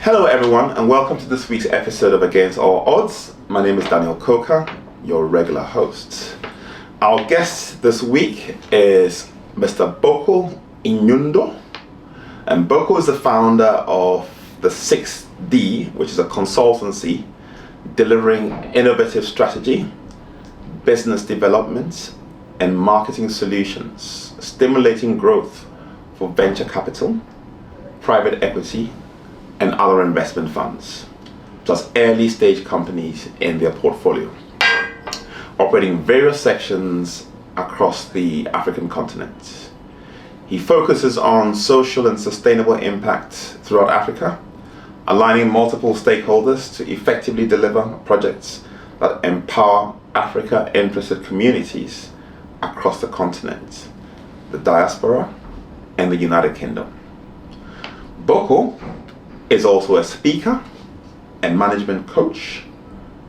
Hello everyone, and welcome to this week's episode of Against All Odds. My name is Daniel Coker, your regular host. Our guest this week is Mr. Boko Inyundo. And Boko is the founder of the 6D, which is a consultancy delivering innovative strategy, business development, and marketing solutions, stimulating growth for venture capital, private equity, and other investment funds, plus early stage companies in their portfolio, operating various sections across the African continent. He focuses on social and sustainable impact throughout Africa, aligning multiple stakeholders to effectively deliver projects that empower Africa-interested communities across the continent, the diaspora, and the United Kingdom. Boko is also a speaker and management coach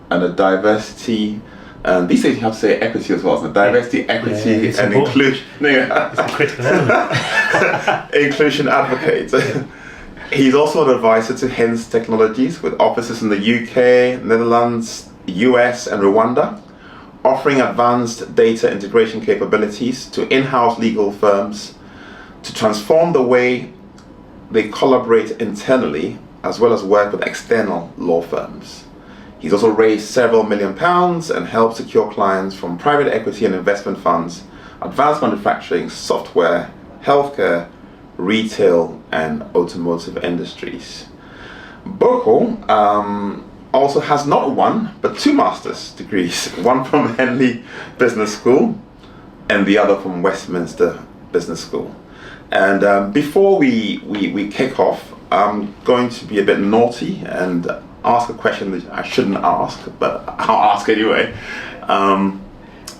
and a diversity, and these days you have to say equity as well, so diversity, equity, and inclusion. It's a critical element. Inclusion advocate. Yeah. He's also an advisor to Hens Technologies with offices in the UK, Netherlands, US, and Rwanda, offering advanced data integration capabilities to in-house legal firms to transform the way they collaborate internally as well as work with external law firms. He's also raised several £1 million and helped secure clients from private equity and investment funds, advanced manufacturing, software, healthcare, retail, and automotive industries. Boko also has not one, but 2 master's degrees, one from Henley Business School and the other from Westminster Business School. And before we kick off, I'm going to be a bit naughty and ask a question that I shouldn't ask, but I'll ask anyway,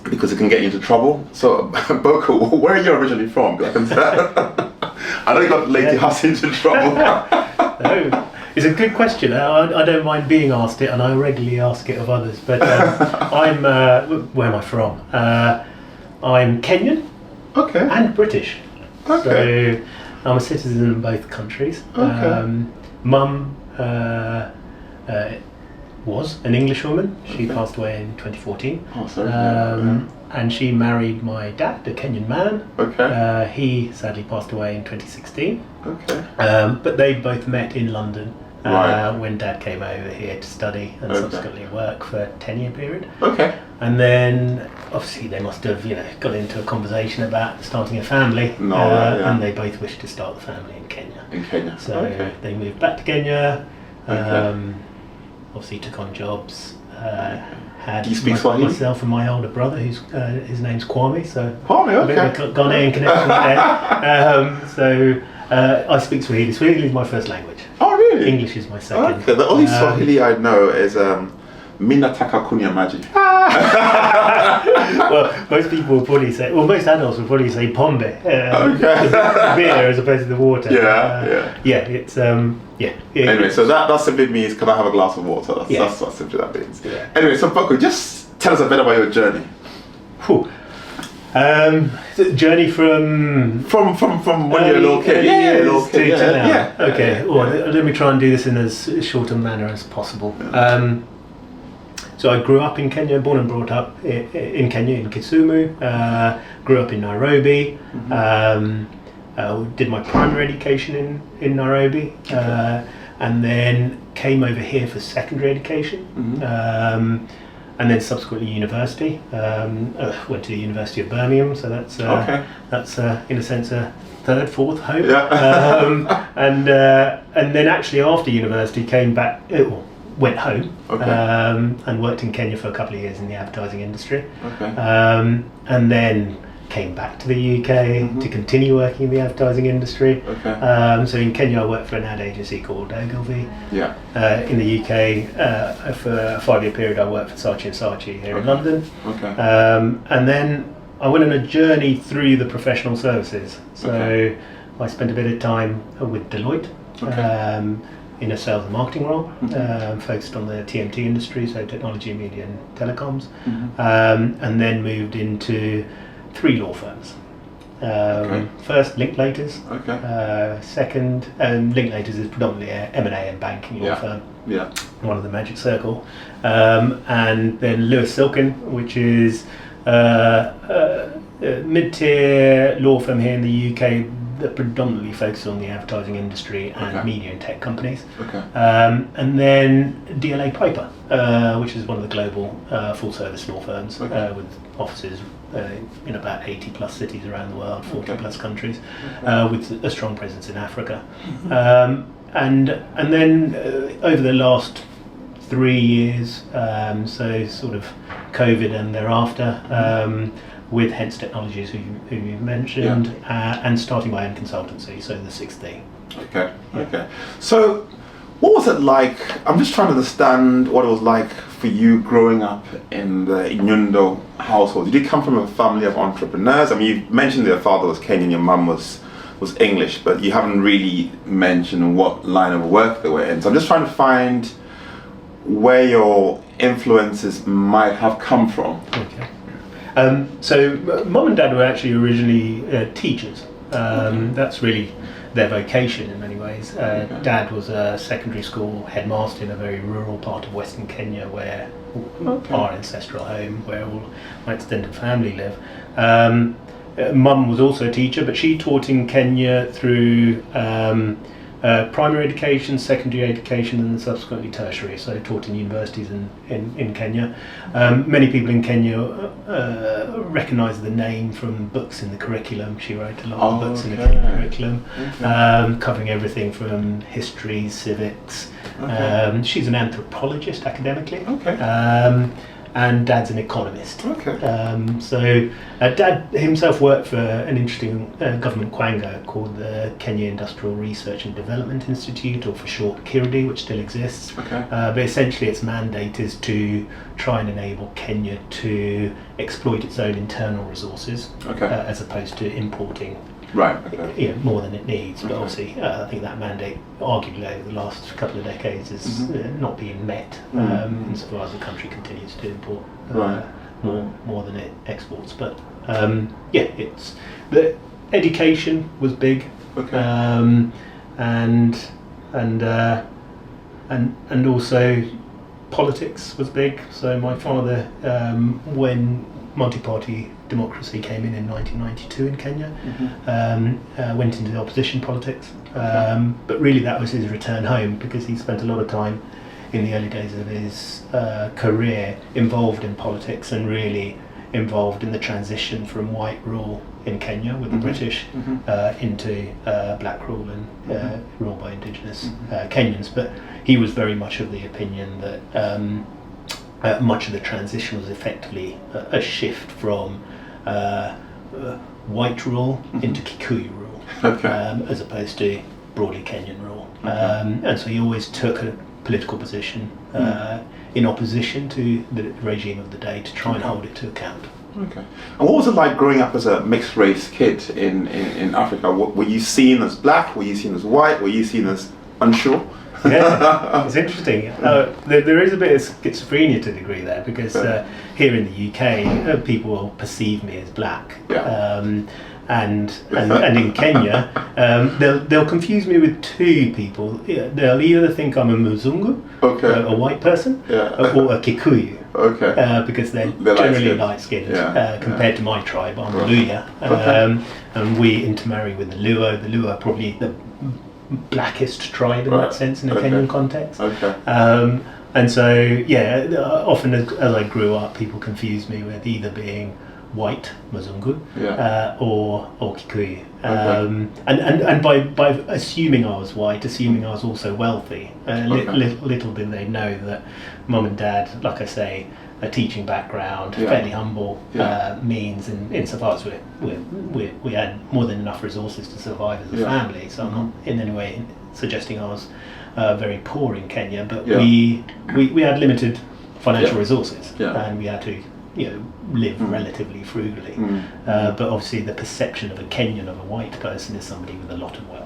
because it can get you into trouble. So, Boko, where are you originally from? I know you got Lady Huss into trouble. No, it's a good question. I don't mind being asked it, and I regularly ask it of others. But I'm where am I from? I'm Kenyan, and British. So I'm a citizen in both countries. Mum was an Englishwoman. She passed away in 2014. Oh, sorry. And she married my dad, a Kenyan man. He sadly passed away in 2016. But they both met in London when Dad came over here to study and subsequently work for a 10-year period. And then obviously they must have got into a conversation about starting a family. And they both wished to start the family in Kenya. So they moved back to Kenya. Obviously took on jobs. Had myself and my older brother, who's his name's Kwame. So a bit of a Ghanaian connection there. I speak Swahili. Swahili is my first language. Oh, really? English is my second. The only Swahili I know is Minataka Kunya Maji. Well, most people will probably say, most adults will probably say pombe, the beer as opposed to the water. It's Anyway, so that simply means, can I have a glass of water? That's what simply that means. Anyway, so Boko, just tell us a bit about your journey. Journey from when you're a little kid. To now. Well, let me try and do this in as short a manner as possible. So I grew up in Kenya, born and brought up in Kenya, in Kisumu. Grew up in Nairobi. Did my primary education in Nairobi, and then came over here for secondary education. And then subsequently university. Went to the University of Birmingham, so that's in a sense a third, fourth home. And then actually after university came back. Went home and worked in Kenya for a couple of years in the advertising industry, and then came back to the UK to continue working in the advertising industry. So in Kenya I worked for an ad agency called Ogilvy. In the UK for a 5-year period I worked for Saatchi & Saatchi here in London. And then I went on a journey through the professional services. So I spent a bit of time with Deloitte. In a sales and marketing role, focused on the TMT industry, so technology, media and telecoms, and then moved into 3 law firms. First, Linklaters. Okay. Second, Linklaters is predominantly a M&A and banking law firm. Yeah. One of the Magic Circle. And then Lewis Silkin, which is mid-tier law firm here in the UK that predominantly focuses on the advertising industry and media and tech companies. Okay. And then DLA Piper, which is one of the global full-service law firms with offices in about 80 plus cities around the world, 40 plus countries, with a strong presence in Africa. And then over the last 3 years, so sort of COVID and thereafter, with Hence Technologies, who you mentioned, and starting my own consultancy, so the Sixth Thing. Okay. So, what was it like? I'm just trying to understand what it was like for you growing up in the Inyundo household. Did you come from a family of entrepreneurs? I mean, you mentioned that your father was Kenyan, your mum was English, but you haven't really mentioned what line of work they were in. So I'm just trying to find where your influences might have come from. Okay. So mum and dad were actually originally teachers. That's really their vocation in many ways. Dad was a secondary school headmaster in a very rural part of Western Kenya, where our ancestral home, where all my extended family live. Mum was also a teacher, but she taught in Kenya through primary education, secondary education, and then subsequently tertiary. So taught in universities in Kenya. Many people in Kenya recognise the name from books in the curriculum. She wrote a lot of books in the Kenya curriculum, covering everything from history, civics. She's an anthropologist academically. And Dad's an economist. So Dad himself worked for an interesting government quanga called the Kenya Industrial Research and Development Institute, or for short KIRDI, which still exists. But essentially its mandate is to try and enable Kenya to exploit its own internal resources, as opposed to importing more than it needs. But obviously I think that mandate arguably over the last couple of decades is not being met, insofar as the country continues to import more than it exports. But it's the education was big, and also politics was big. So my father, when multi-party democracy came in 1992 in Kenya, went into the opposition politics, but really that was his return home, because he spent a lot of time in the early days of his career involved in politics and really involved in the transition from white rule in Kenya with the British into black rule and rule by indigenous Kenyans. But he was very much of the opinion that much of the transition was effectively a shift from white rule into Kikuyu rule, as opposed to broadly Kenyan rule. And so he always took a political position in opposition to the regime of the day to try and hold it to account. And what was it like growing up as a mixed race kid in Africa? Were you seen as black? Were you seen as white? Were you seen as unsure? It's interesting. There is a bit of schizophrenia to a degree there, because here in the UK, people will perceive me as black, and in Kenya, they'll confuse me with two people. They'll either think I'm a Muzungu, a white person, or a Kikuyu, because they're generally light-skinned compared to my tribe. I'm a Luya, and we intermarry with the Luo. The Luo are probably the blackest tribe in that sense in a Kenyan context. And so often as I grew up, people confused me with either being white Muzungu or Kikuyu, and by assuming I was white, assuming I was also wealthy. Little did they know that mum and dad, like I say, a teaching background, fairly humble means, insofar as we had more than enough resources to survive as a family. So I'm not in any way suggesting I was very poor in Kenya, but we had limited financial resources, and we had to live relatively frugally. But obviously the perception of a Kenyan, of a white person, is somebody with a lot of wealth.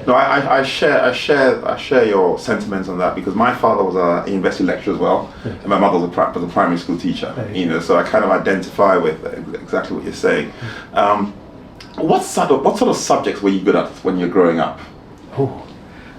No, I share your sentiments on that, because my father was a university lecturer as well, and my mother was a primary school teacher. So I kind of identify with exactly what you're saying. What sort of subjects were you good at when you're growing up?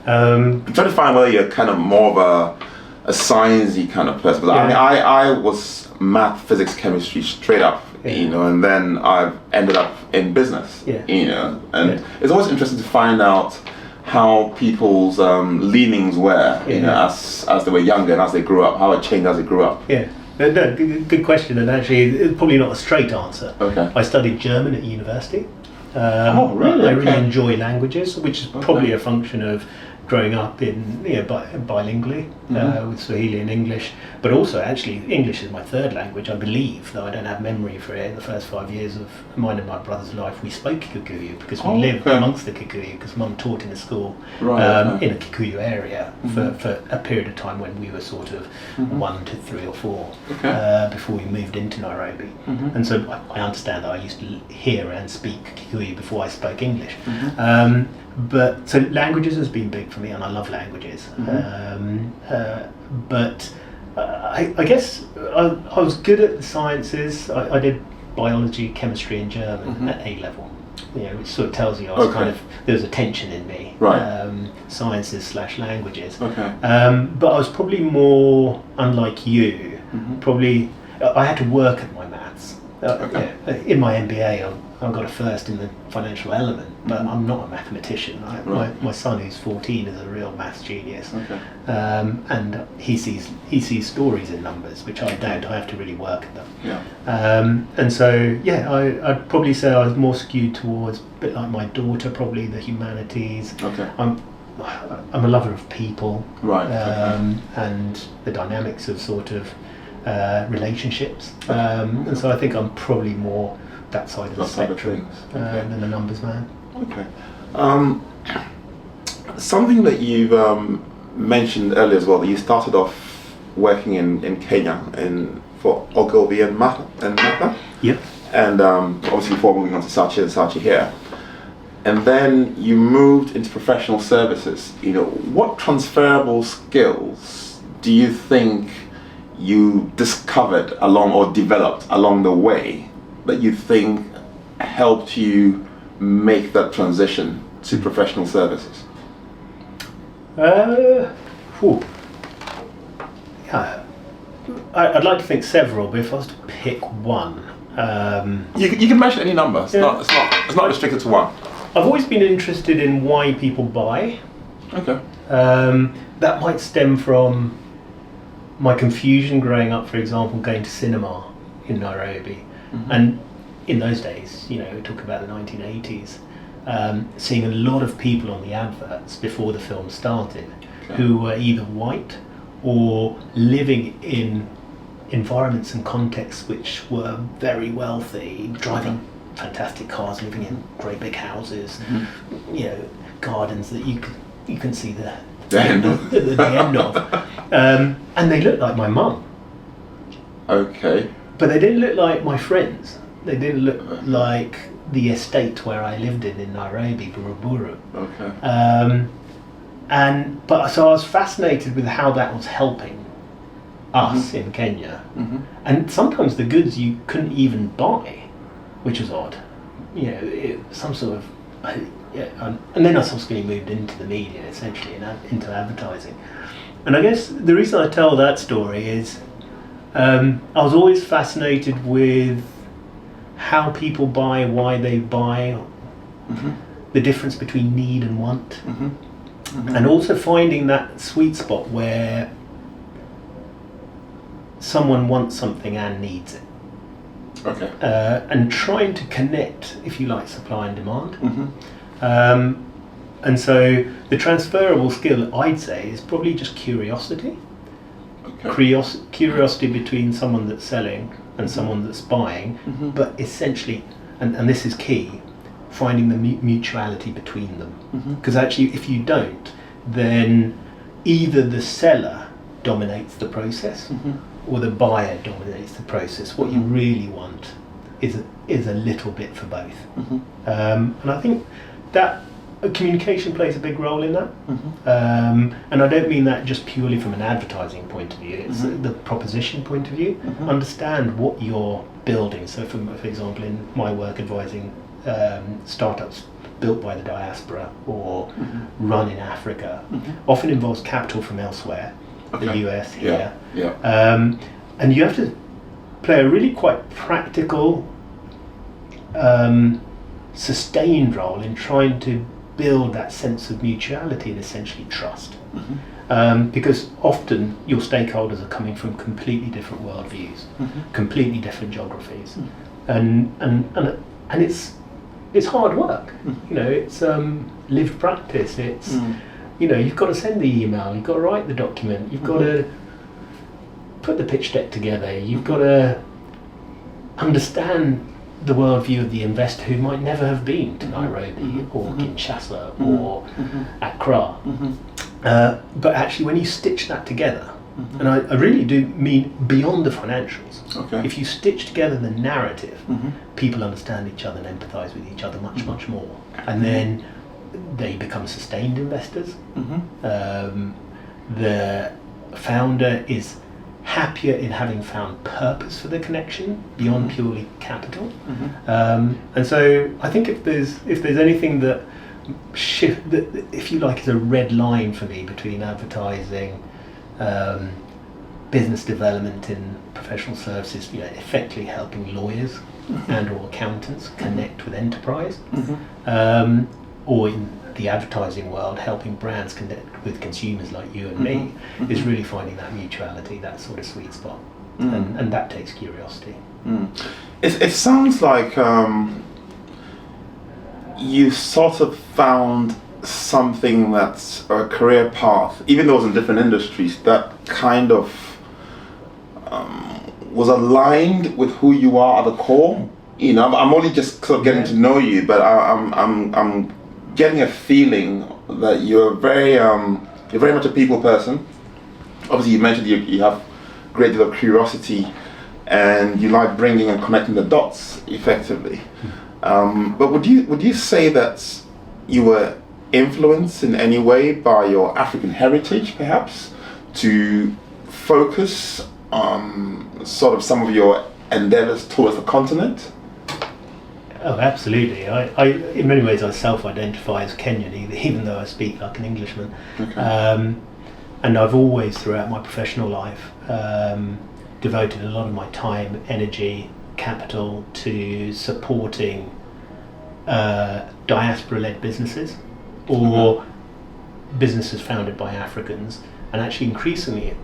I'm trying to find whether you're kind of more of a sciencey kind of person. I mean, I was math, physics, chemistry straight up, and then I've ended up in business, and it's always interesting to find out how people's leanings were, as they were younger and as they grew up, how it changed as they grew up. Yeah. No, good question, and actually, it's probably not a straight answer. Okay. I studied German at university. Really? I really enjoy languages, which is probably a function of growing up in bilingually with Swahili and English, but also actually English is my third language. I believe, though I don't have memory for it. In the first 5 years of mine and my brother's life, we spoke Kikuyu because we lived amongst the Kikuyu, because Mum taught in a school in a Kikuyu area for a period of time when we were sort of 1 to 3 or 4 before we moved into Nairobi. And so I understand that I used to hear and speak Kikuyu before I spoke English. But so languages has been big for me, and I love languages. But I guess I was good at the sciences. I did biology, chemistry, and German at A level. Which sort of tells you I was there was a tension in me. Sciences / languages. But I was probably more, unlike you. Probably I had to work at my maths. In my MBA, I got a first in the financial element, but I'm not a mathematician. My son, who's 14, is a real maths genius, and he sees stories in numbers, which I don't. I have to really work at them. And so I'd probably say I was more skewed towards, a bit like my daughter, probably the humanities. I'm a lover of people, and the dynamics of sort of relationships, and so I think I'm probably more that side of the spectrum than the numbers man. Something that you've mentioned earlier as well, that you started off working in Kenya for Ogilvy and Mather. Yep. And obviously before moving on to Saatchi here. And then you moved into professional services. What transferable skills do you think you discovered or developed along the way that you think helped you make that transition to professional services? I'd like to think several, but if I was to pick one, you can mention any number. It's not restricted to one. I've always been interested in why people buy. That might stem from my confusion growing up, for example, going to cinema in Nairobi. And in those days, talk about the 1980s, seeing a lot of people on the adverts before the film started who were either white or living in environments and contexts which were very wealthy, driving fantastic cars, living in great big houses, gardens that you can see the end of. And they looked like my mum. But they didn't look like my friends. They didn't look like the estate where I lived in Nairobi, Buruburu. So I was fascinated with how that was helping us in Kenya. And sometimes the goods you couldn't even buy, which was odd. Some sort of... and then I subsequently moved into the media, essentially, into advertising. And I guess the reason I tell that story is I was always fascinated with how people buy, why they buy, the difference between need and want, and also finding that sweet spot where someone wants something and needs it. And trying to connect, if you like, supply and demand. And so the transferable skill, I'd say, is probably just curiosity. Curiosity between someone that's selling and someone that's buying, but essentially, and this is key, finding the mutuality between them. Because actually, if you don't, then either the seller dominates the process or the buyer dominates the process. What you really want is a little bit for both. And I think that communication plays a big role in that. And I don't mean that just purely from an advertising point of view. It's the proposition point of view. Understand what you're building. So for example, in my work advising startups built by the diaspora or run in Africa often involves capital from elsewhere, the US here. And you have to play a really quite practical, sustained role in trying to build that sense of mutuality and essentially trust. Because often your stakeholders are coming from completely different worldviews, completely different geographies, and it's hard work. It's lived practice. It's you've got to send the email, you've got to write the document, you've got to put the pitch deck together, you've got to understand the worldview of the investor who might never have been to Nairobi or Kinshasa or Accra. But actually, when you stitch that together, and I really do mean beyond the financials, if you stitch together the narrative, people understand each other and empathise with each other much more. And then they become sustained investors. The founder is happier in having found purpose for the connection beyond purely capital. And so I think if there's anything that if you like is a red line for me between advertising, business development in professional services, effectively helping lawyers and or accountants connect with enterprise, or in the advertising world helping brands connect with consumers like you and me, is really finding that mutuality, that sort of sweet spot. And that takes curiosity. It sounds like you sort of found something that's a career path, even though it's in different industries, that kind of was aligned with who you are at the core. I'm only just sort of getting to know you, but I'm getting a feeling that you're very much a people person. Obviously, you mentioned you have a great deal of curiosity, and you like bringing and connecting the dots effectively. But would you say that you were influenced in any way by your African heritage, perhaps, to focus on sort of some of your endeavours towards the continent? Oh, absolutely. I in many ways, I self-identify as Kenyan, even though I speak like an Englishman. And I've always, throughout my professional life, devoted a lot of my time, energy, capital to supporting diaspora-led businesses or businesses founded by Africans, and actually increasingly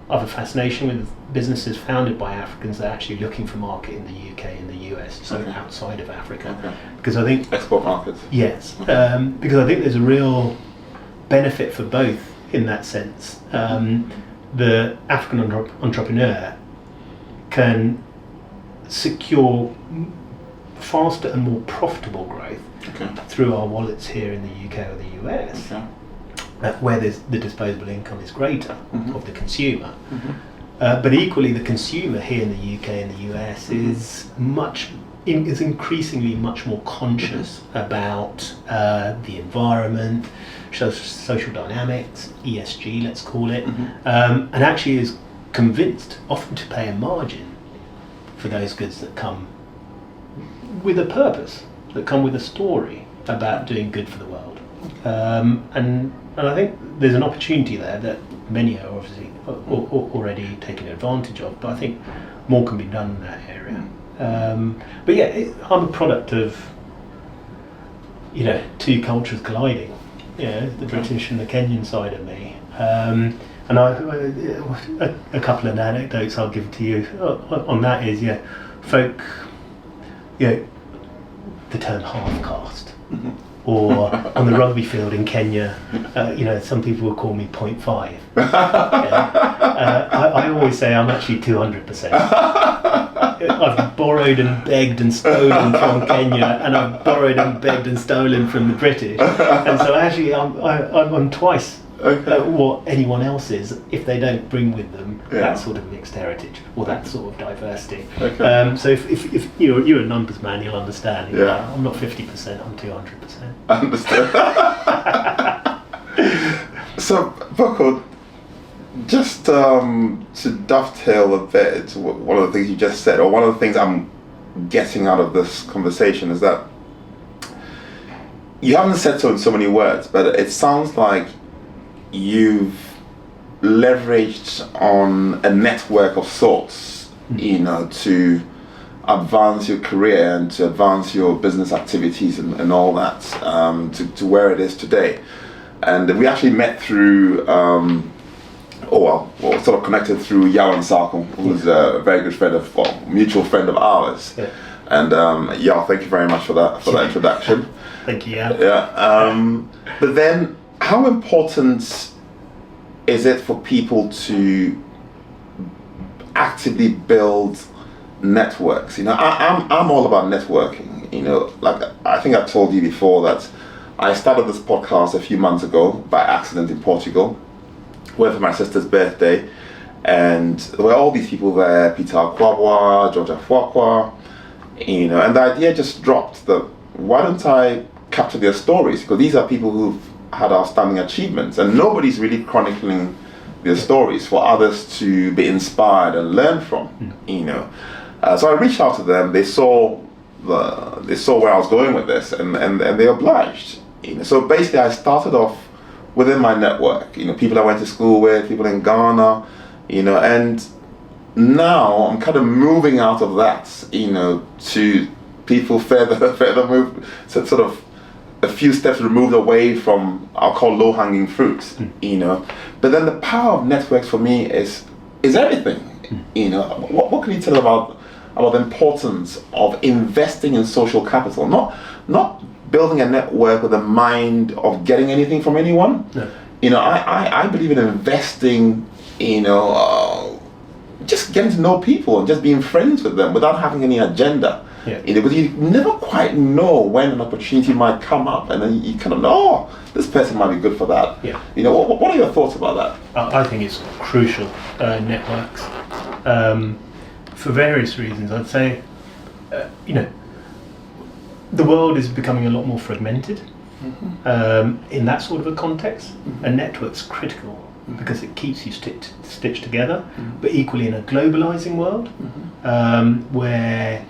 I have a fascination with businesses founded by Africans that are actually looking for market in the UK and the US, so outside of Africa. Because I think export markets. Yes, because I think there's a real benefit for both in that sense. The African entrepreneur can secure faster and more profitable growth through our wallets here in the UK or the US, where the disposable income is greater of the consumer. But equally, the consumer here in the UK and the US is increasingly much more conscious about the environment, social dynamics, ESG, let's call it, and actually is convinced often to pay a margin for those goods that come with a purpose, that come with a story about doing good for the world. And I think there's an opportunity there that many are obviously already taking advantage of, but I think more can be done in that area. But yeah, I'm a product of two cultures colliding, the British and the Kenyan side of me. And a couple of anecdotes I'll give to you on that is, folk, the term half caste, or on the rugby field in Kenya, some people will call me 0.5. I always say I'm actually 200%. I've borrowed and begged and stolen from Kenya, and I've borrowed and begged and stolen from the British, and so actually I'm twice what anyone else is if they don't bring with them that sort of mixed heritage or that sort of diversity. So if you're a numbers man, you'll understand. I'm not 50%, I'm 200%. Understood. So, Boko, just to dovetail a bit, one of the things you just said, or one of the things I'm getting out of this conversation, is that you haven't said so in so many words, but it sounds like you've leveraged on a network of sorts, to advance your career and to advance your business activities and all that, to where it is today. And we actually met through, sort of connected through Yawan Sarko, who's a very good friend mutual friend of ours. Yeah. And thank you very much for that introduction. Thank you. But then, how important is it for people to actively build networks? I'm all about networking. Like I think I told you before that I started this podcast a few months ago by accident in Portugal. Went for my sister's birthday, and there were all these people there: Peter Kwabwa, Georgia Fuakwa, and the idea just dropped that why don't I capture their stories, because these are people who've had outstanding achievements and nobody's really chronicling their stories for others to be inspired and learn from. So I reached out to them. They saw where I was going with this, and they obliged. So basically I started off within my network, people I went to school with, people in Ghana, and now I'm kind of moving out of that, to people further move, so sort of a few steps removed away from, I'll call low-hanging fruits, But then the power of networks for me is everything. What can you tell about the importance of investing in social capital? Not building a network with a mind of getting anything from anyone. No. I believe in investing, just getting to know people and just being friends with them without having any agenda. Yeah. Because you never quite know when an opportunity might come up, and then you kind of know, this person might be good for that. Yeah. What are your thoughts about that? I think it's crucial, networks, for various reasons. I'd say, the world is becoming a lot more fragmented. In that sort of a context, a network's critical because it keeps you stitched together, but equally in a globalizing world, where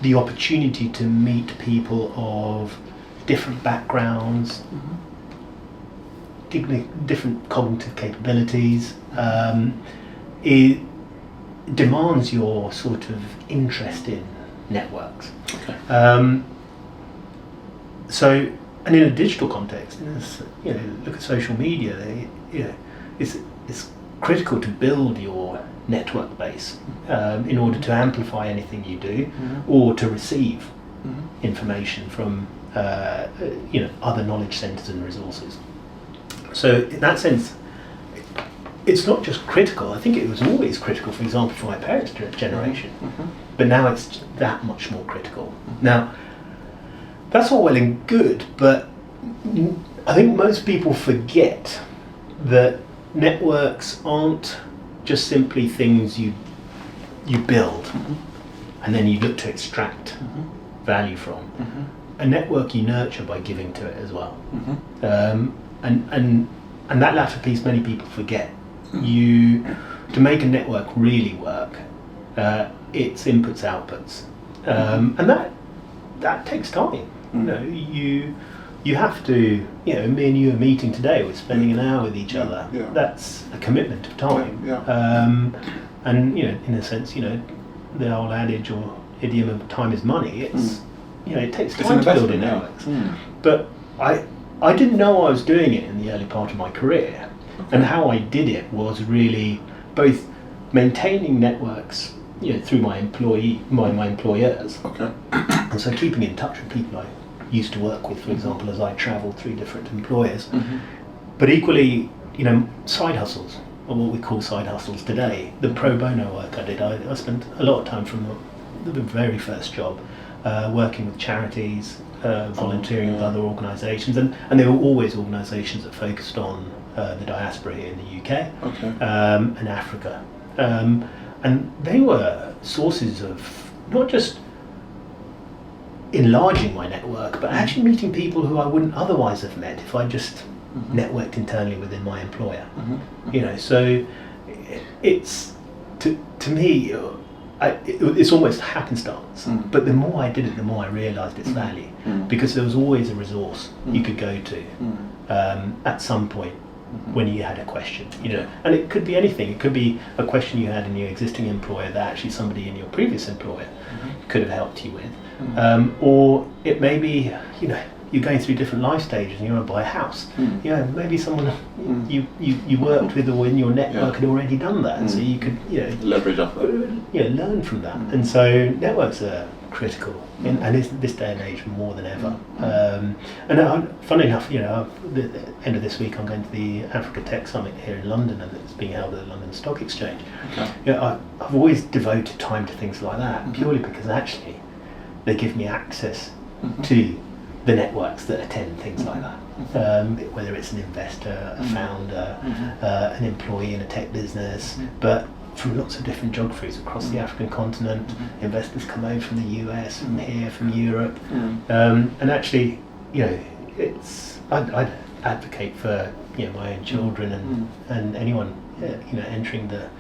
the opportunity to meet people of different backgrounds, different cognitive capabilities, it demands your sort of interest in networks. Okay. And in a digital context, look at social media. It's critical to build your network base in order to amplify anything you do, or to receive information from other knowledge centers and resources. So in that sense, it's not just critical. I think it was always critical, for example, for my parents' generation, but now it's that much more critical. Now, that's all well and good, but I think most people forget that networks aren't just simply things you build and then you look to extract value from. A network you nurture by giving to it as well. And that latter piece many people forget. To make a network really work, it's inputs, outputs, and that takes time. You have to, me and you are meeting today, we're spending an hour with each other. That's a commitment of time. And in a sense, the old adage or idiom of time is money. It's it takes time to build networks. But I didn't know I was doing it in the early part of my career. And how I did it was really both maintaining networks, through my employers. Okay. And so keeping in touch with people I used to work with, for example, as I travelled through different employers. But equally, side hustles, or what we call side hustles today. The pro bono work I did, I spent a lot of time from the very first job working with charities, volunteering with other organisations, and there were always organisations that focused on the diaspora here in the UK, and Africa. And they were sources of not just enlarging my network, but actually meeting people who I wouldn't otherwise have met if I just networked internally within my employer. So it's to me, it's almost happenstance. But the more I did it, the more I realised its value, because there was always a resource you could go to at some point when you had a question, and it could be anything. It could be a question you had in your existing employer that actually somebody in your previous employer could have helped you with, or it may be, you're going through different life stages and you want to buy a house. Maybe someone you worked with or in your network had already done that, and so you could leverage off that. Learn from that. And so networks are critical, and in this day and age more than ever. And funnily enough, the end of this week I'm going to the Africa Tech Summit here in London, and it's being held at the London Stock Exchange. I've always devoted time to things like that, purely because actually they give me access to the networks that attend things like that, whether it's an investor, a founder, an employee in a tech business, but from lots of different geographies across the African continent. Investors come over from the US, from here, from Europe, and actually, I'd advocate for my own children and anyone entering the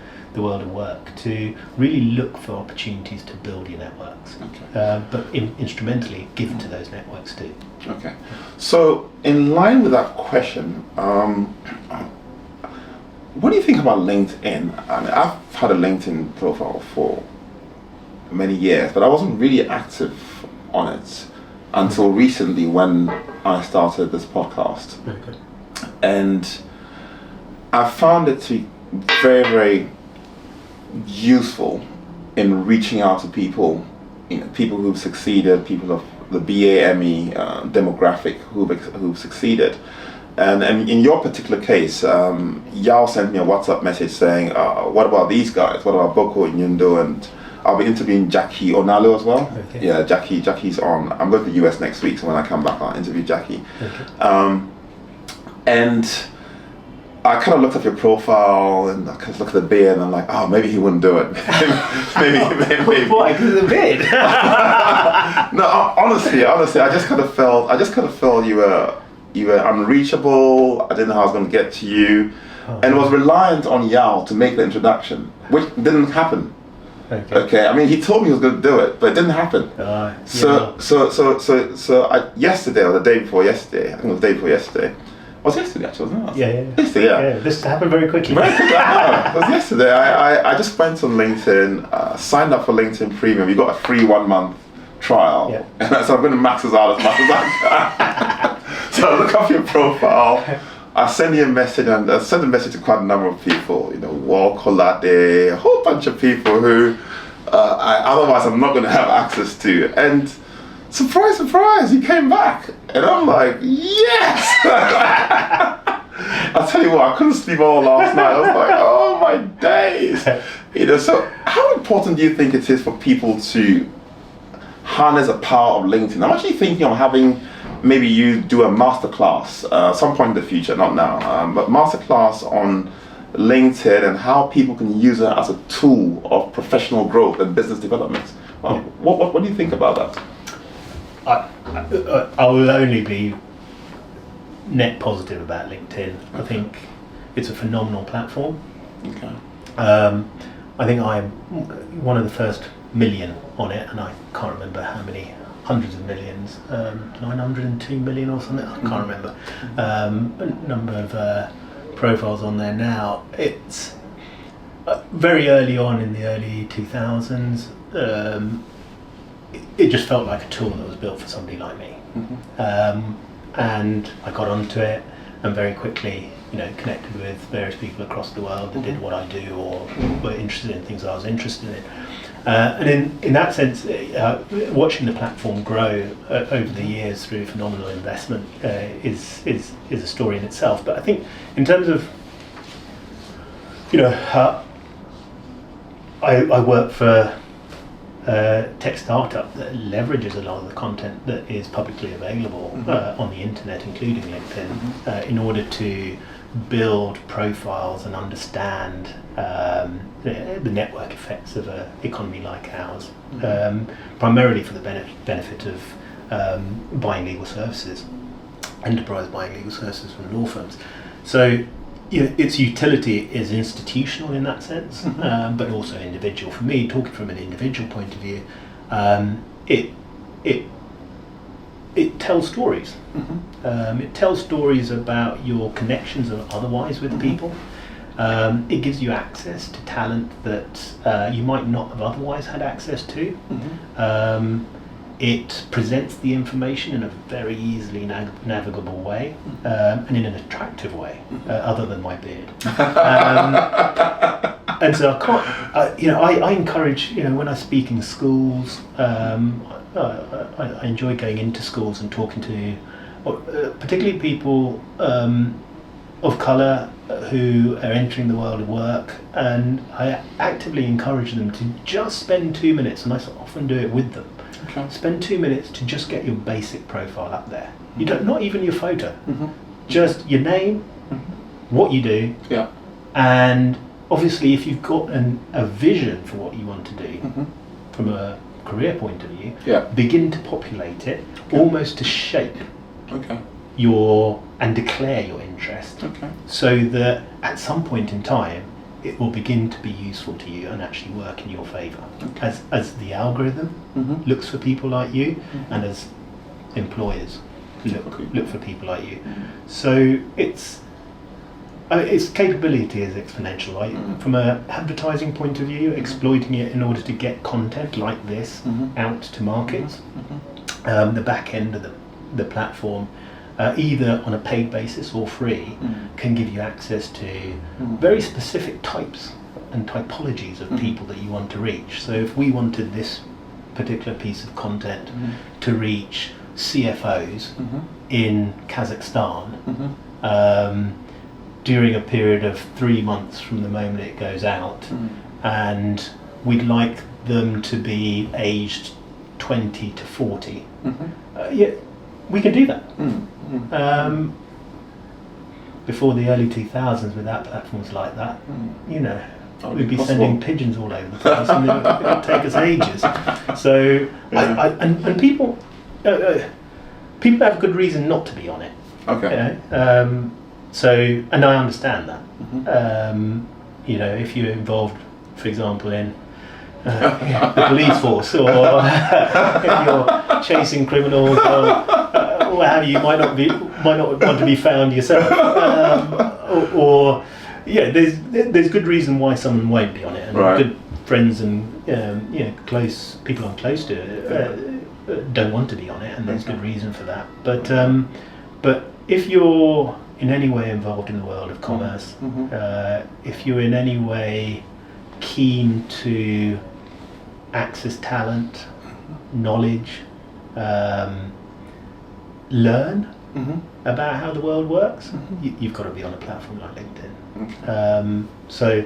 world of work to really look for opportunities to build your networks, but instrumentally give to those networks too. Okay, so in line with that question, what do you think about LinkedIn? I mean, I've had a LinkedIn profile for many years, but I wasn't really active on it until recently when I started this podcast. And I found it to be very, very useful in reaching out to people, people who've succeeded, people of the BAME demographic who've succeeded. And in your particular case, Yao sent me a WhatsApp message saying, what about these guys? What about Boko Inyundo? And I'll be interviewing Jackie Onalo as well. Okay. Yeah, Jackie's on. I'm going to the US next week, so when I come back, I'll interview Jackie. Okay. And I kind of looked at your profile and I kind of looked at the beard and I'm like, oh, maybe he wouldn't do it. maybe. Why? Because of the beard? No, honestly, I just kind of felt you were unreachable. I didn't know how I was going to get to you, and was reliant on Yao to make the introduction, which didn't happen. Okay. I mean, he told me he was going to do it, but it didn't happen. So yesterday or the day before yesterday, I think it was the day before yesterday. It was yesterday actually, wasn't it? Yeah. Yesterday, yeah. This happened very quickly. Very quickly. It was yesterday. I just went on LinkedIn, signed up for LinkedIn Premium. You got a free 1 month trial, and so I'm going to max this out as much as I can. So I look up your profile. I send you a message, and I sent a message to quite a number of people. Wal Kolade, a whole bunch of people who otherwise I'm not going to have access to. And surprise, surprise, he came back, and I'm like, yes! I tell you what, I couldn't sleep all last night. I was like, oh my days! So how important do you think it is for people to harness the power of LinkedIn? I'm actually thinking of having maybe you do a masterclass some point in the future, not now, but masterclass on LinkedIn and how people can use it as a tool of professional growth and business development. What do you think about that? I will only be net positive about LinkedIn. Okay. I think it's a phenomenal platform. Okay. I think I'm one of the first million on it, and I can't remember how many hundreds of millions, 902 million or something, I can't remember. A number of profiles on there now. It's very early on in the early 2000s. It just felt like a tool that was built for somebody like me. And I got onto it and very quickly connected with various people across the world that did what I do or were interested in things I was interested in. And in that sense, watching the platform grow over the years through phenomenal investment is a story in itself. But I think in terms of, I work for a tech startup that leverages a lot of the content that is publicly available on the internet, including LinkedIn, in order to build profiles and understand the network effects of an economy like ours, primarily for the benefit of buying legal services, enterprise buying legal services from law firms. So its utility is institutional in that sense, but also individual. For me, talking from an individual point of view, it tells stories. It tells stories about your connections and otherwise with people. It gives you access to talent that you might not have otherwise had access to. It presents the information in a very easily navigable way, and in an attractive way, other than my beard. And so I encourage, when I speak in schools, I enjoy going into schools and talking to particularly people of colour who are entering the world of work, and I actively encourage them to just spend 2 minutes, and I often do it with them. Okay. Spend 2 minutes to just get your basic profile up there. You don't, not even your photo, just your name, what you do, and obviously if you've got a vision for what you want to do from a career point of view, begin to populate it, almost to shape and declare your interest, so that at some point in time it will begin to be useful to you and actually work in your favour, as the algorithm looks for people like you, and as employers look for people like you. So its capability is exponential, right? From an advertising point of view, exploiting it in order to get content like this out to markets. The back end of the platform, either on a paid basis or free, can give you access to very specific types and typologies of people that you want to reach. So if we wanted this particular piece of content to reach CFOs in Kazakhstan, during a period of 3 months from the moment it goes out, and we'd like them to be aged 20 to 40, we can do that. Before the early 2000s, without platforms like that, we'd be sending pigeons all over the place, and it would take us ages. So, and people have good reason not to be on it. So, and I understand that. If you're involved, for example, in the police force, or if you're chasing criminals, or what have you, might not want to be found yourself, there's good reason why someone won't be on it, and good friends and close people I'm close to don't want to be on it, and there's good reason for that. But if you're in any way involved in the world of commerce, if you're in any way keen to access talent, knowledge, learn about how the world works, you've got to be on a platform like LinkedIn. So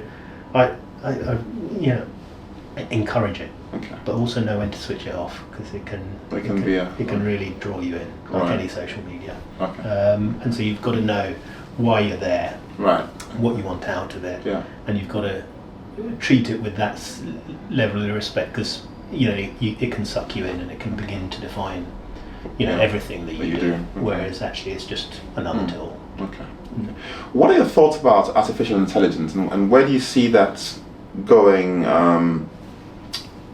I encourage it, but also know when to switch it off, because it can really draw you in, like any social media. And so you've got to know why you're there, what you want out of it, and you've got to treat it with that level of respect, because it can suck you in, and it can begin to define everything that you do. Whereas actually it's just another tool. What are your thoughts about artificial intelligence, and where do you see that going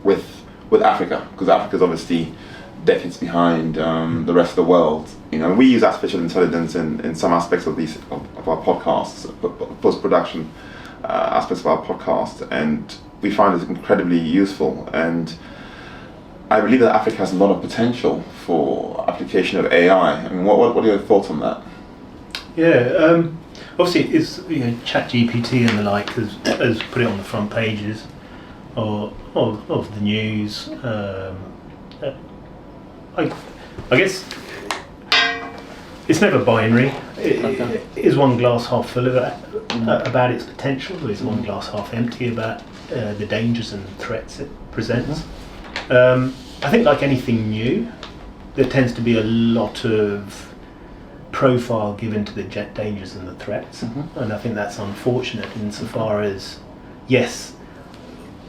with Africa? Because Africa is obviously decades behind the rest of the world. We use artificial intelligence in some aspects of our podcasts, post-production aspects of our podcast, and we find it incredibly useful. And I believe that Africa has a lot of potential for application of AI. I mean, what are your thoughts on that? Obviously, it's ChatGPT and the like has put it on the front pages of the news. I guess it's never binary. Is one glass half full about its potential, or is one glass half empty about the dangers and threats it presents? I think, like anything new, there tends to be a lot of profile given to the dangers and the threats, and I think that's unfortunate insofar as, yes,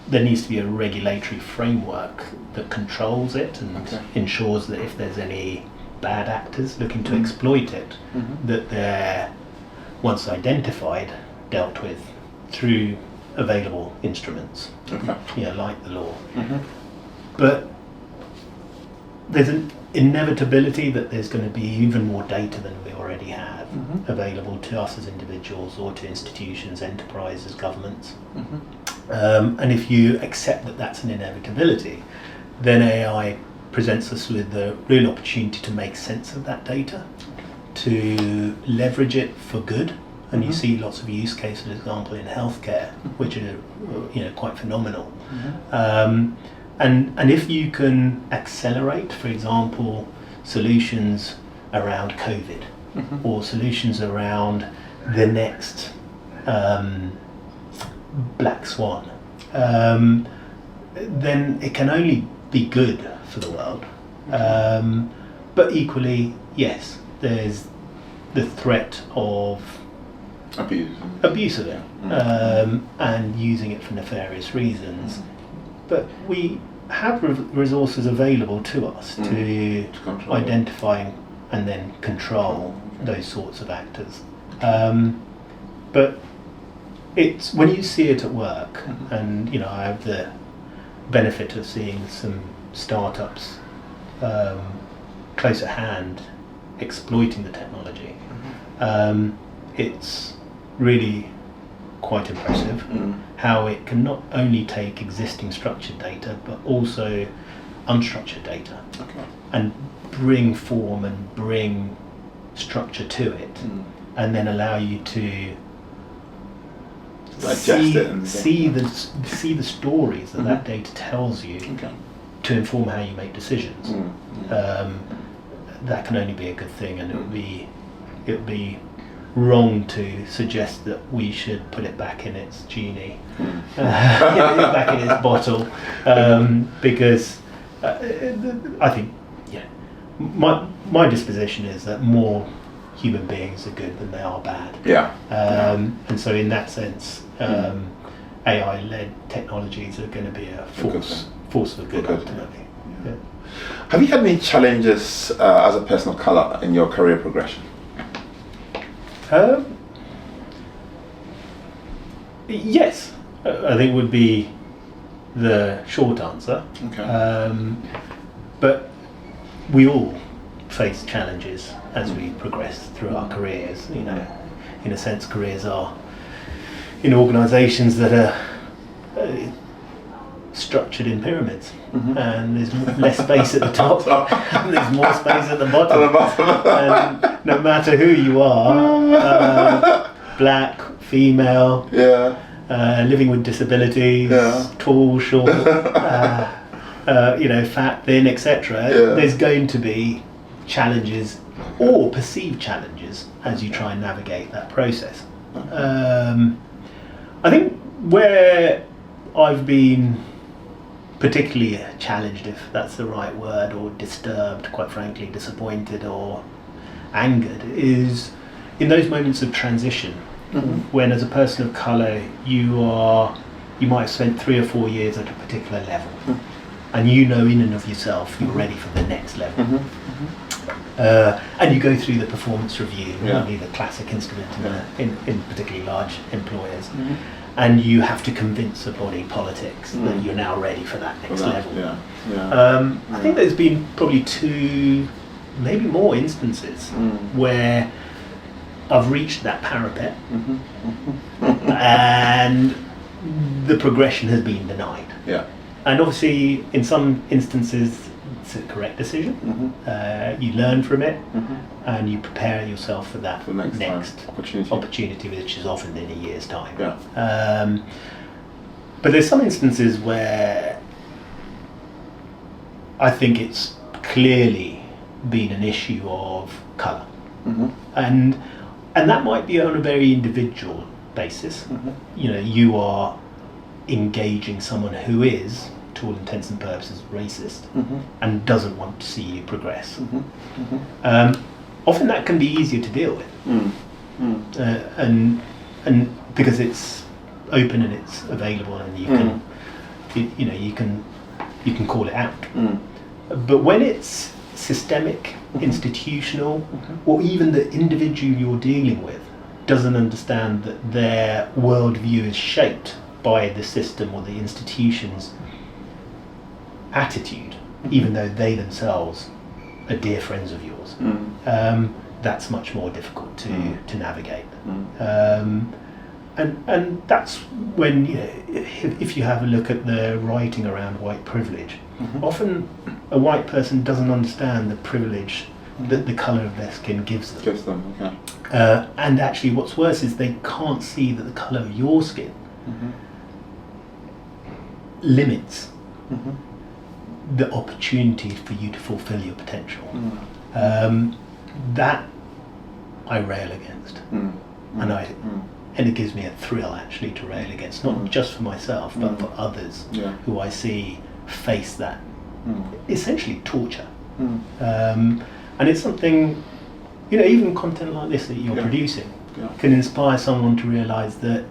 there needs to be a regulatory framework that controls it and ensures that if there's any bad actors looking to exploit it, that they're once identified, dealt with through available instruments, like the law. But there's an inevitability that there's going to be even more data than we already have available to us as individuals or to institutions, enterprises, governments. And if you accept that that's an inevitability, then AI presents us with the real opportunity to make sense of that data, to leverage it for good. And you see lots of use cases, for example, in healthcare, which are quite phenomenal. And if you can accelerate, for example, solutions around COVID or solutions around the next black swan, then it can only be good for the world. But equally, yes, there's the threat of abuse of it, and using it for nefarious reasons. But we have resources available to us to identify and then control those sorts of actors. But it's when you see it at work, and I have the benefit of seeing some startups close at hand exploiting the technology. It's really quite impressive how it can not only take existing structured data but also unstructured data and bring form and bring structure to it, and then allow you to see the stories that data tells you to inform how you make decisions. That can only be a good thing, and it would be wrong to suggest that we should put it back in its genie, back in its bottle, because I think my disposition is that more human beings are good than they are bad. And so in that sense, AI-led technologies are going to be a force for good ultimately. Have you had any challenges as a person of colour in your career progression? Yes, I think would be the short answer. But we all face challenges as we progress through our careers. In a sense, careers are in organisations that are structured in pyramids, and there's less space at the top, and there's more space at the bottom. And no matter who you are, black, female, living with disabilities, tall, short, fat, thin, etc. There's going to be challenges or perceived challenges as you try and navigate that process. I think where I've been particularly challenged, if that's the right word, or disturbed, quite frankly, disappointed or angered, is in those moments of transition, when as a person of colour you might have spent 3 or 4 years at a particular level, and in and of yourself you're ready for the next level. And you go through the performance review, probably the classic instrument in particularly large employers, and you have to convince the body politics that you're now ready for that next level. I think there's been probably 2, maybe more instances where I've reached that parapet and the progression has been denied. And obviously in some instances it's a correct decision. You learn from it and you prepare yourself for that next opportunity, which is often in a year's time. But there's some instances where I think it's clearly been an issue of colour, and that might be on a very individual basis. You are engaging someone who is, to all intents and purposes, racist and doesn't want to see you progress. Often that can be easier to deal with, and because it's open and it's available, and you can you can call it out. But when it's systemic, institutional, or even the individual you're dealing with doesn't understand that their worldview is shaped by the system or the institution's attitude, even though they themselves are dear friends of yours, that's much more difficult to navigate. And that's when, if you have a look at the writing around white privilege, often a white person doesn't understand the privilege that the colour of their skin gives them. Okay. And actually what's worse is they can't see that the colour of your skin limits the opportunity for you to fulfil your potential. That I rail against. And it gives me a thrill actually to rail against, not just for myself, but for others who I see face that essentially torture. And it's something, even content like this that you're producing can inspire someone to realise that,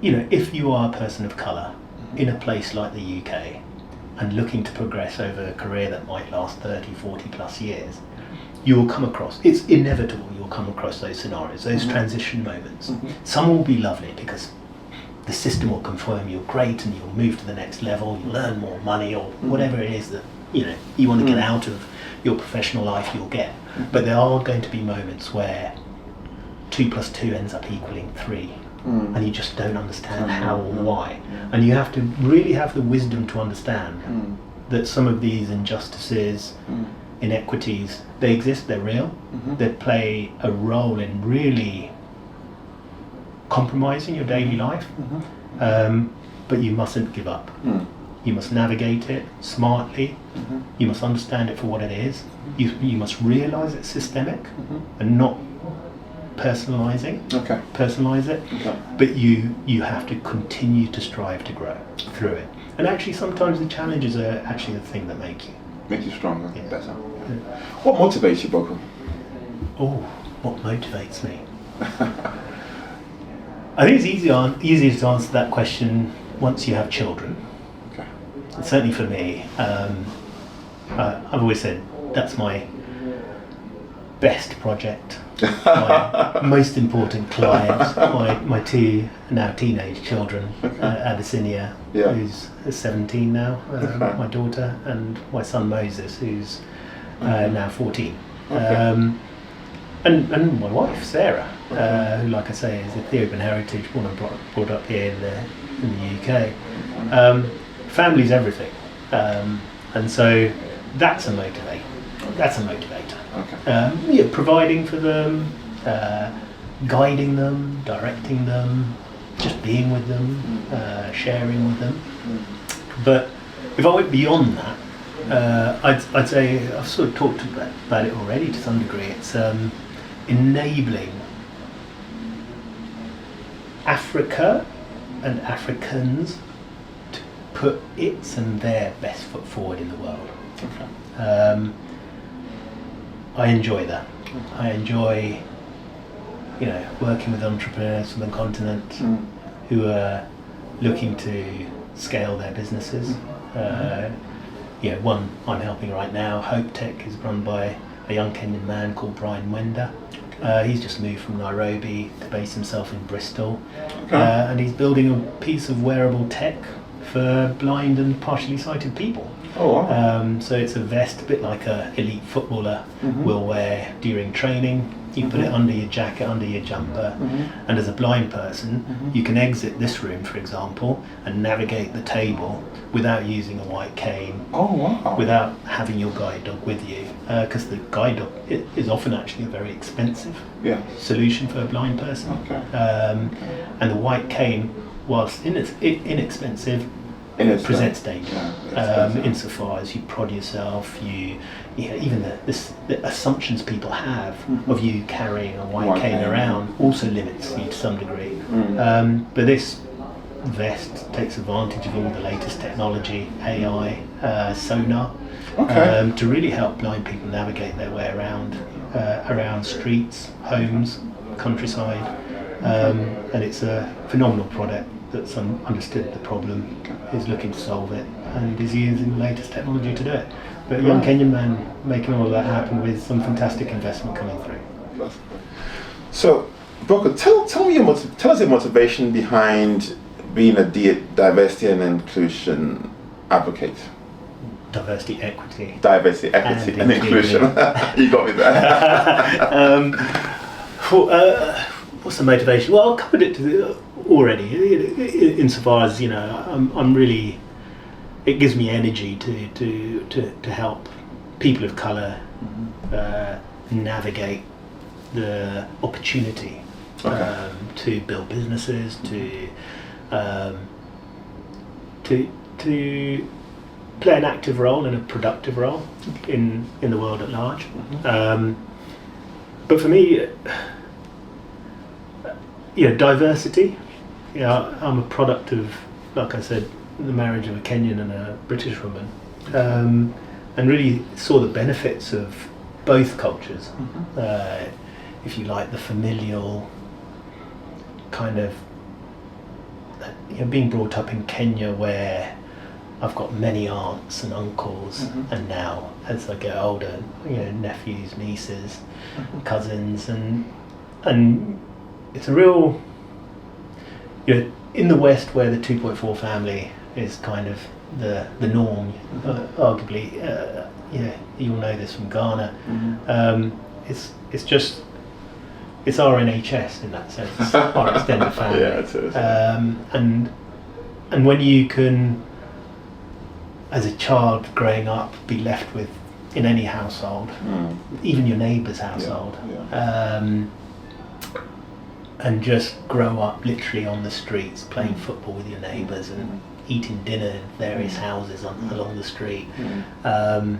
if you are a person of colour in a place like the UK and looking to progress over a career that might last 30, 40 plus years, you will come across, it's inevitable you'll come across those scenarios, those transition moments. Some will be lovely because the system will confirm you're great and you'll move to the next level, you'll earn more money or whatever it is that you want to get out of your professional life, you'll get. But there are going to be moments where 2 plus 2 ends up equaling 3 and you just don't understand how or why. And you have to really have the wisdom to understand that some of these injustices, inequities, they exist, they're real, they play a role in really compromising your daily life, but you mustn't give up. You must navigate it smartly, you must understand it for what it is, you must realise it's systemic and not personalise it, but you have to continue to strive to grow through it. And actually sometimes the challenges are actually the thing that make you stronger, better. What motivates you, Boko? What motivates me? I think it's easier to answer that question once you have children. Okay. Certainly for me, I've always said that's my best project, my most important client, my 2 now teenage children, Abyssinia, who's 17 now, my daughter, and my son Moses, who's now 14. And my wife Sarah, who, like I say, is Ethiopian heritage, born and brought up here in the UK. Family's everything, and so that's a motivator. Okay. Providing for them, guiding them, directing them, just being with them, sharing with them. But if I went beyond that, I'd say I've sort of talked about it already to some degree. It's enabling Africa and Africans to put its and their best foot forward in the world. Okay. I enjoy that. I enjoy, working with entrepreneurs from the continent who are looking to scale their businesses. One I'm helping right now, Hope Tech, is run by a young Kenyan man called Brian Wenda. He's just moved from Nairobi to base himself in Bristol, and he's building a piece of wearable tech for blind and partially sighted people. Oh, wow. So it's a vest, a bit like an elite footballer will wear during training. You put it under your jacket, under your jumper, and as a blind person, you can exit this room, for example, and navigate the table without using a white cane. Oh, wow. Without having your guide dog with you, because the guide dog is often actually a very expensive solution for a blind person. Okay. And the white cane, whilst inexpensive, presents danger. Insofar as you prod yourself, even the assumptions people have of you carrying a white cane around also limits you to some degree. But this vest takes advantage of all the latest technology, AI, sonar, to really help blind people navigate their way around streets, homes, countryside, and it's a phenomenal product that's understood the problem, is looking to solve it, and is using the latest technology to do it. But a young Kenyan man making all of that happen with some fantastic investment coming through. So, Boko, tell us your motivation behind being a diversity and inclusion advocate. Diversity, equity, and inclusion. You got me there. What's the motivation? Well, I covered it already. Insofar as I'm really, it gives me energy to help people of colour navigate the opportunity to build businesses, to play an active role and a productive role in the world at large. But for me, diversity. I'm a product of, like I said, the marriage of a Kenyan and a British woman, and really saw the benefits of both cultures. If you like, the familial kind of, being brought up in Kenya, where I've got many aunts and uncles, and now as I get older, nephews, nieces, cousins, and it's a real, in the West, where the 2.4 family is kind of the norm, arguably, you'll know this from Ghana. It's our NHS in that sense, our extended family. Yeah, it is. And when you can, as a child growing up, be left with, in any household, even your neighbour's household, and just grow up literally on the streets, playing football with your neighbours and eating dinner in various houses along the street, and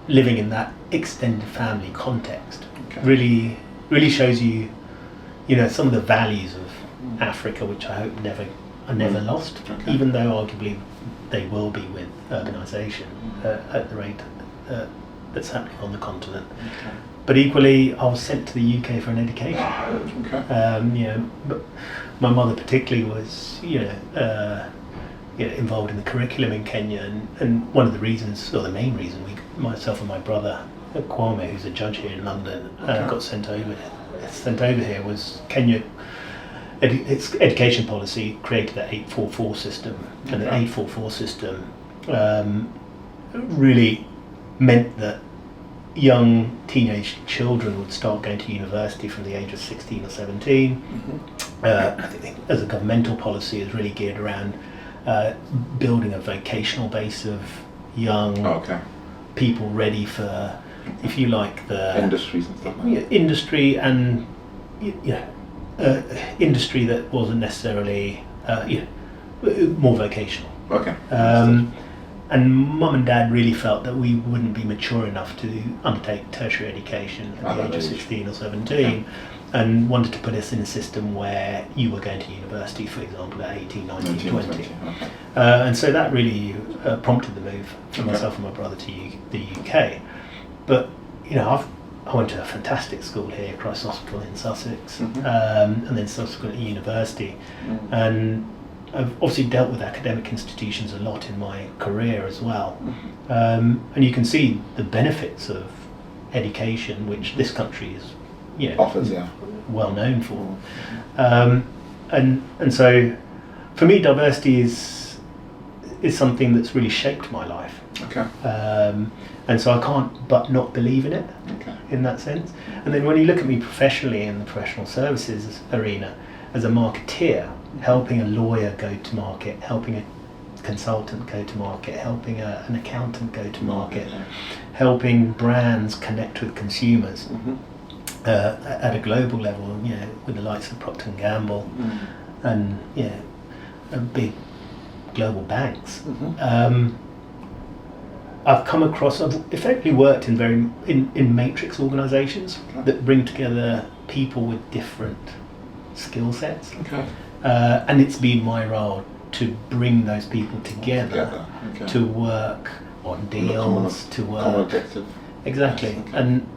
living in that extended family context, really shows you, some of the values of Africa, which I hope are never lost, even though arguably they will be with urbanisation at the rate that's happening on the continent. But equally, I was sent to the UK for an education. But my mother particularly was, involved in the curriculum in Kenya, and one of the reasons, or the main reason, myself and my brother Kwame, who's a judge here in London, got sent over here was Kenya. Its education policy created the 844 system, and the 844 system really meant that young teenage children would start going to university from the age of 16 or 17. I think as a governmental policy is really geared around building a vocational base of young people ready for, if you like, the industries and stuff like that. Industry and industry that wasn't necessarily more vocational. And Mum and Dad really felt that we wouldn't be mature enough to undertake tertiary education at the age of 16 or 17, and wanted to put us in a system where you were going to university, for example, at 18, 19, 20. And so that really prompted the move for myself and my brother to the UK. But, I went to a fantastic school here, Christ Hospital in Sussex, and then subsequently university. And I've obviously dealt with academic institutions a lot in my career as well. And you can see the benefits of education, which this country is offers, well known for. And so for me, diversity is something that's really shaped my life. And so I can't but not believe in it in that sense. And then when you look at me professionally in the professional services arena, as a marketeer, helping a lawyer go to market, helping a consultant go to market, helping an accountant go to market, helping brands connect with consumers at a global level, with the likes of Procter & Gamble and big global banks. I've effectively worked in matrix organisations that bring together people with different skill sets, and it's been my role to bring those people together to work on deals, to work exactly, and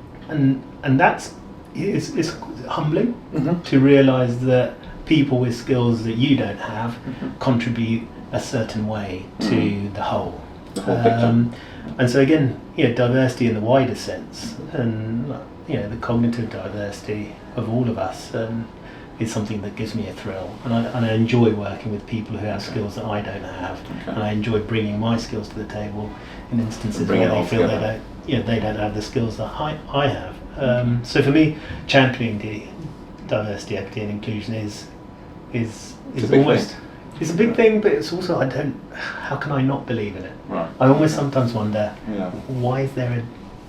that's it's humbling to realise that people with skills that you don't have contribute a certain way to the whole. The whole picture. And so again, diversity in the wider sense, and the cognitive diversity of all of us is something that gives me a thrill, and I enjoy working with people who have skills that I don't have, and I enjoy bringing my skills to the table in instances where they feel they don't have the skills that I have. So for me, championing the diversity, equity, and inclusion is almost. It's a big thing, but it's also how can I not believe in it? Right. I almost sometimes wonder, why is there a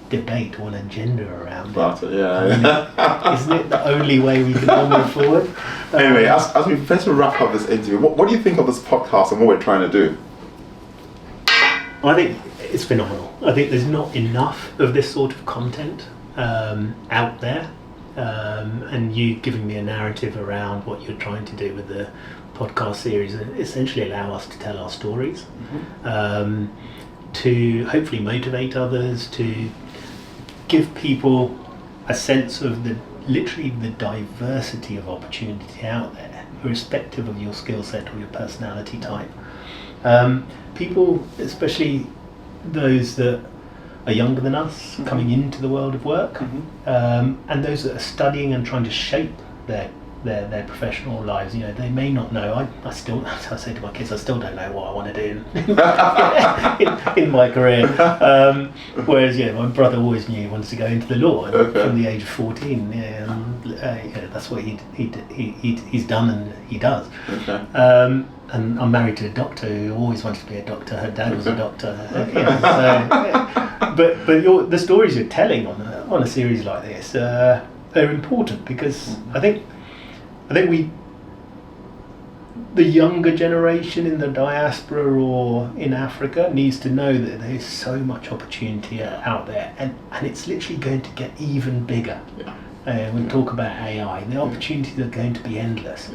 debate or an agenda around it? Isn't it the only way we can all move forward? Anyway, as we prepare to wrap up this interview, what do you think of this podcast and what we're trying to do? I think it's phenomenal. I think there's not enough of this sort of content out there, and you giving me a narrative around what you're trying to do with the podcast series, essentially allow us to tell our stories, to hopefully motivate others, to give people a sense of literally the diversity of opportunity out there, irrespective of your skill set or your personality type. People, especially those that are younger than us, coming into the world of work, and those that are studying and trying to shape their professional lives, they may not know. I say to my kids, I still don't know what I want to do in my career. Whereas, my brother always knew he wanted to go into the law from the age of 14. That's what he's done and he does. And I'm married to a doctor who always wanted to be a doctor. Her dad was a doctor. But the stories you're telling on a series like this are important, because I think the younger generation in the diaspora or in Africa needs to know that there's so much opportunity out there, and it's literally going to get even bigger. We talk about AI, the opportunities are going to be endless.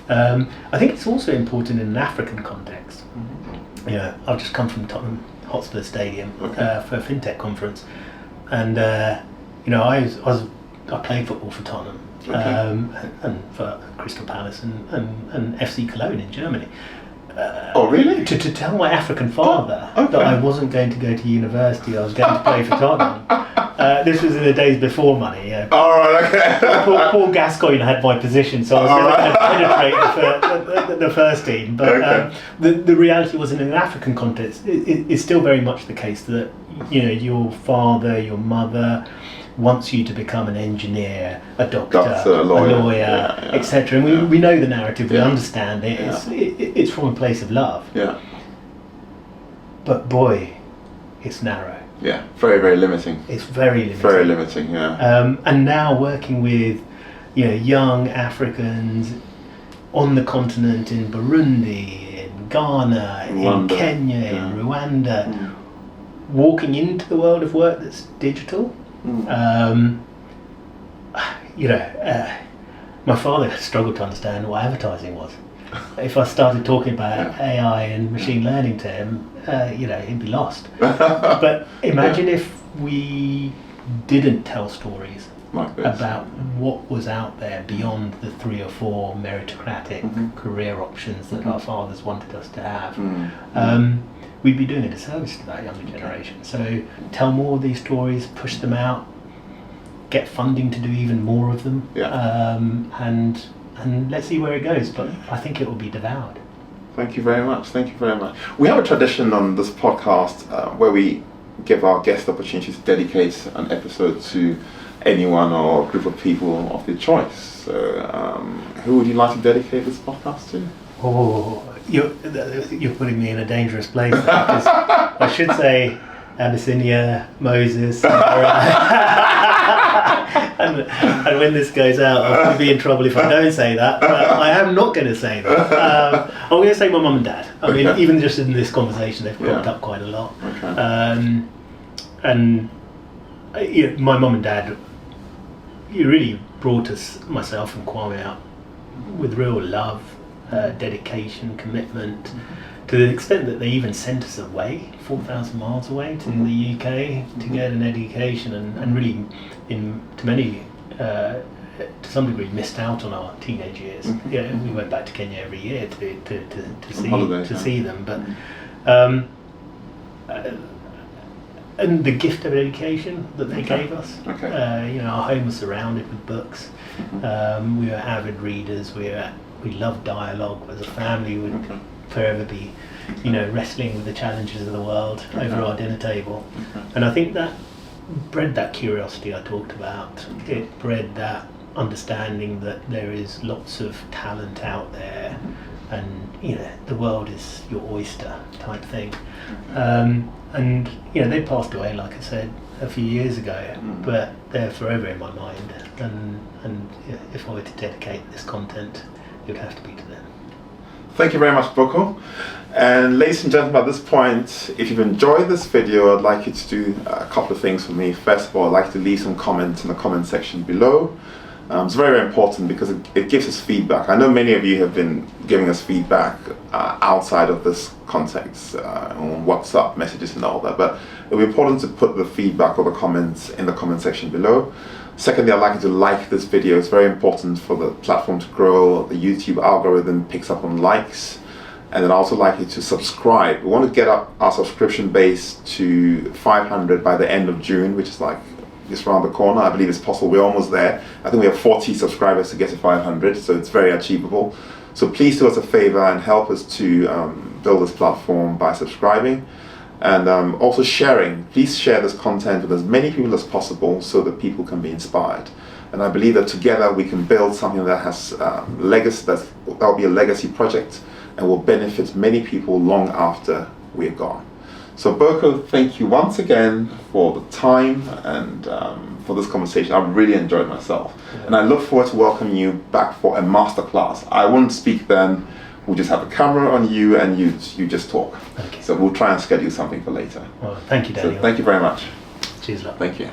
I think it's also important in an African context. I've just come from Tottenham Hotspur Stadium for a FinTech conference, and I played football for Tottenham. And for Crystal Palace and FC Cologne in Germany. Oh, really? To tell my African father that I wasn't going to go to university, I was going to play for Tottenham. This was in the days before money. Paul Gascoigne had my position, so I was never going to penetrate the first team. But the reality was, in an African context, it's still very much the case that your father, your mother wants you to become an engineer, a doctor, a lawyer, etc. And we know the narrative, we understand it. It's from a place of love. But boy, it's narrow. Very, very limiting. It's very limiting. Very limiting, and now working with young Africans on the continent, in Burundi, in Ghana, in Kenya, in Rwanda, walking into the world of work that's digital. My father struggled to understand what advertising was. If I started talking about AI and machine learning to him, he'd be lost. But imagine if we didn't tell stories about what was out there beyond the 3 or 4 meritocratic career options that our fathers wanted us to have. We'd be doing a disservice to that younger generation. So tell more of these stories, push them out, get funding to do even more of them, and let's see where it goes. But I think it will be devoured. Thank you very much. We have a tradition on this podcast where we give our guests the opportunity to dedicate an episode to anyone or group of people of their choice. So who would you like to dedicate this podcast to? You're putting me in a dangerous place. I should say Abyssinia, Moses, and when this goes out, I'll be in trouble if I don't say that. But I am not going to say that. I'm going to say my mum and dad. I mean, even just in this conversation, they've cropped up quite a lot. And my mum and dad, you really brought myself and Kwame out with real love, dedication, commitment, to the extent that they even sent us away, 4,000 miles away to the UK to get an education, and really, to some degree, missed out on our teenage years. We went back to Kenya every year to see them, but and the gift of education that they gave us. Okay. Our home was surrounded with books. We were avid readers. We loved dialogue. As a family, we would forever be, wrestling with the challenges of the world over our dinner table. And I think that bred that curiosity I talked about. It bred that understanding that there is lots of talent out there, and the world is your oyster type thing. And they passed away, like I said, a few years ago, but they're forever in my mind. And if I were to dedicate this content, it would have to be to them. Thank you very much, Boko. And ladies and gentlemen, at this point, if you've enjoyed this video, I'd like you to do a couple of things for me. First of all, I'd like to leave some comments in the comment section below. It's very, very important because it gives us feedback. I know many of you have been giving us feedback outside of this context, on WhatsApp messages and all that, but it'll be important to put the feedback or the comments in the comment section below. Secondly, I'd like you to like this video. It's very important for the platform to grow. The YouTube algorithm picks up on likes. And then I'd also like you to subscribe. We want to get up our subscription base to 500 by the end of June, which is like just around the corner. I believe it's possible. We're almost there. I think we have 40 subscribers to get to 500, so it's very achievable. So please do us a favor and help us to build this platform by subscribing. And also sharing. Please share this content with as many people as possible so that people can be inspired. And I believe that together we can build something that has legacy. That'll be a legacy project and will benefit many people long after we're gone. So Boko, thank you once again for the time and for this conversation. I've really enjoyed myself. Yeah. And I look forward to welcoming you back for a masterclass. I won't speak then. We'll just have a camera on you and you just talk. Okay. So we'll try and schedule something for later. Well, thank you, Daniel. So thank you very much. Cheers, love. Thank you.